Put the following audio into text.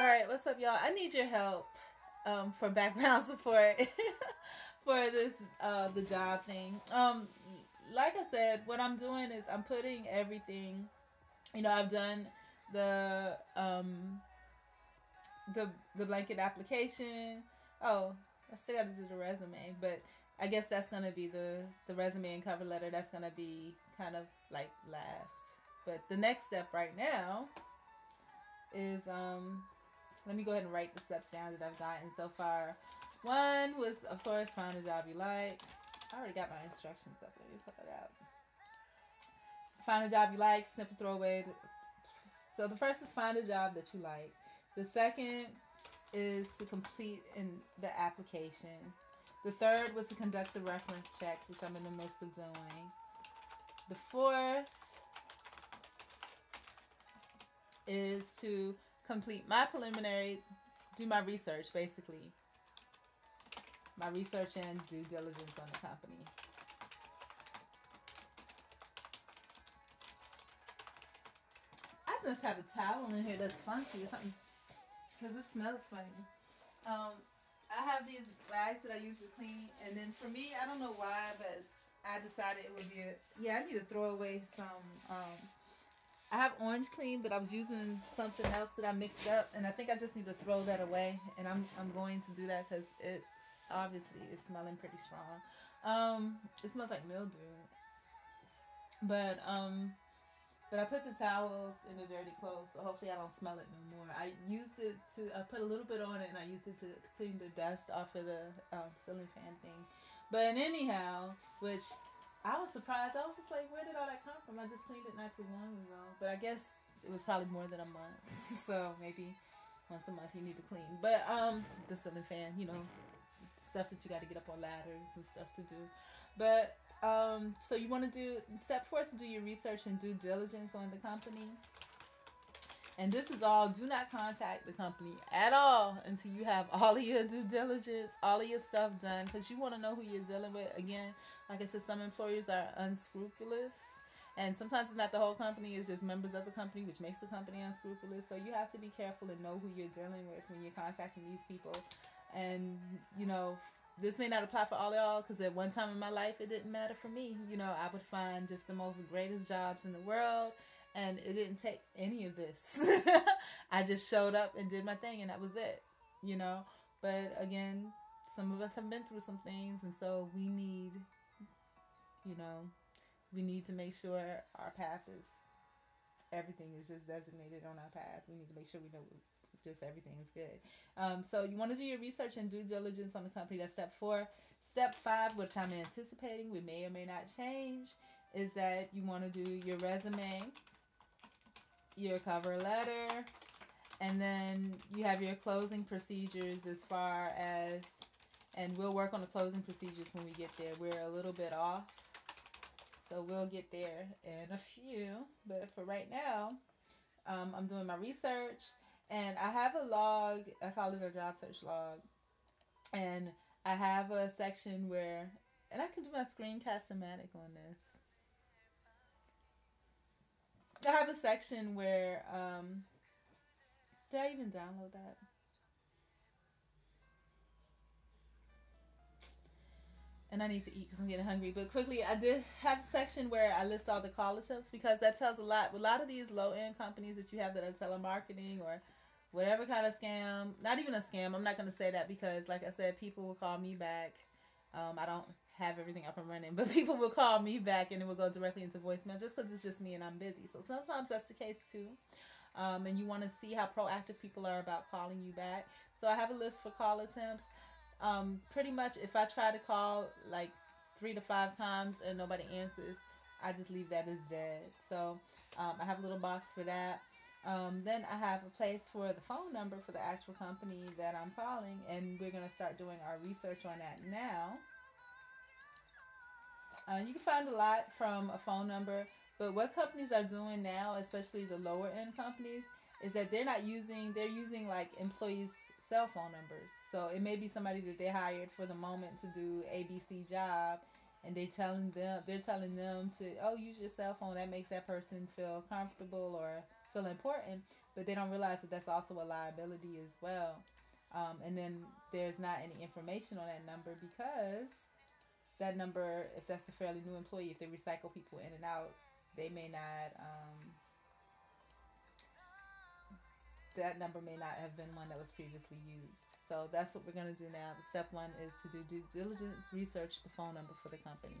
right, what's up, y'all? I need your help for background support for this the job thing. Like I said, what I'm doing is I'm putting everything. I've done the um the blanket application. Oh, I still got to do the resume, but I guess that's gonna be the resume and cover letter. That's gonna be kind of like last. But the next step right now is let me go ahead and write the steps down that I've gotten so far. One was, of course, find a job you like. I already got my instructions up. Let me put that out. Find a job you like, simple throwaway. So the first is find a job that you like. The second is to complete in the application. The third was to conduct the reference checks, which I'm in the midst of doing. The fourth is to complete my preliminary, do my research, basically. My research and due diligence on the company. I must have a towel in here that's funky or something, because it smells funny. I have these rags that I use to clean, and then for me, I don't know why, but I decided it would be I need to throw away some. I have orange clean, but I was using something else that I mixed up, and I think I just need to throw that away, and I'm going to do that because it obviously is smelling pretty strong. It smells like mildew, but I put the towels in the dirty clothes, so hopefully I don't smell it no more. I put a little bit on it, and I used it to clean the dust off of the ceiling fan thing. But anyhow, which I was surprised. I was just like, where did all that come from? I just cleaned it not too long ago. But I guess it was probably more than a month. So maybe once a month you need to clean. But the ceiling fan, stuff that you got to get up on ladders and stuff to do. But so you want to do, step 4 is to do your research and due diligence on the company. And this is all, do not contact the company at all until you have all of your due diligence, all of your stuff done, because you want to know who you're dealing with. Again, like I said, some employers are unscrupulous, and sometimes it's not the whole company, it's just members of the company, which makes the company unscrupulous. So you have to be careful and know who you're dealing with when you're contacting these people. And, this may not apply for all y'all, because at one time in my life, it didn't matter for me. I would find just the most greatest jobs in the world, and it didn't take any of this. I just showed up and did my thing, and that was it, But again, some of us have been through some things, and so we need, we need to make sure our path is, everything is just designated on our path. We need to make sure we know just everything is good. So you want to do your research and due diligence on the company. That's step 4. Step 5, which I'm anticipating, we may or may not change, is that you want to do your resume, your cover letter, and then you have your closing procedures as far as, and we'll work on the closing procedures when we get there. We're a little bit off, so we'll get there in a few. But for right now, I'm doing my research, and I have a log, I call it a job search log, and I have a section where, and I can do my screencast-o-matic on this. I have a section where, did I even download that? And I need to eat because I'm getting hungry. But quickly, I did have a section where I list all the call attempts, because that tells a lot. A lot of these low-end companies that you have that are telemarketing or whatever kind of scam, not even a scam, I'm not going to say that, because like I said, people will call me back. I don't have everything up and running, but people will call me back and it will go directly into voicemail just because it's just me and I'm busy. So sometimes that's the case too. And you want to see how proactive people are about calling you back. So I have a list for call attempts. Pretty much if I try to call like 3 to 5 times and nobody answers, I just leave that as dead. So I have a little box for that. Then I have a place for the phone number for the actual company that I'm calling, and we're going to start doing our research on that now. You can find a lot from a phone number, but what companies are doing now, especially the lower end companies, is that they're using like employees' cell phone numbers. So it may be somebody that they hired for the moment to do ABC job, and they're telling them to, use your cell phone. That makes that person feel comfortable or feel important. but they don't realize that that's also a liability as well. And then there's not any information on that number because that number, if that's a fairly new employee, if they recycle people in and out, they may not, that number may not have been one that was previously used. So that's what we're going to do now. Step one is to do due diligence, research the phone number for the company.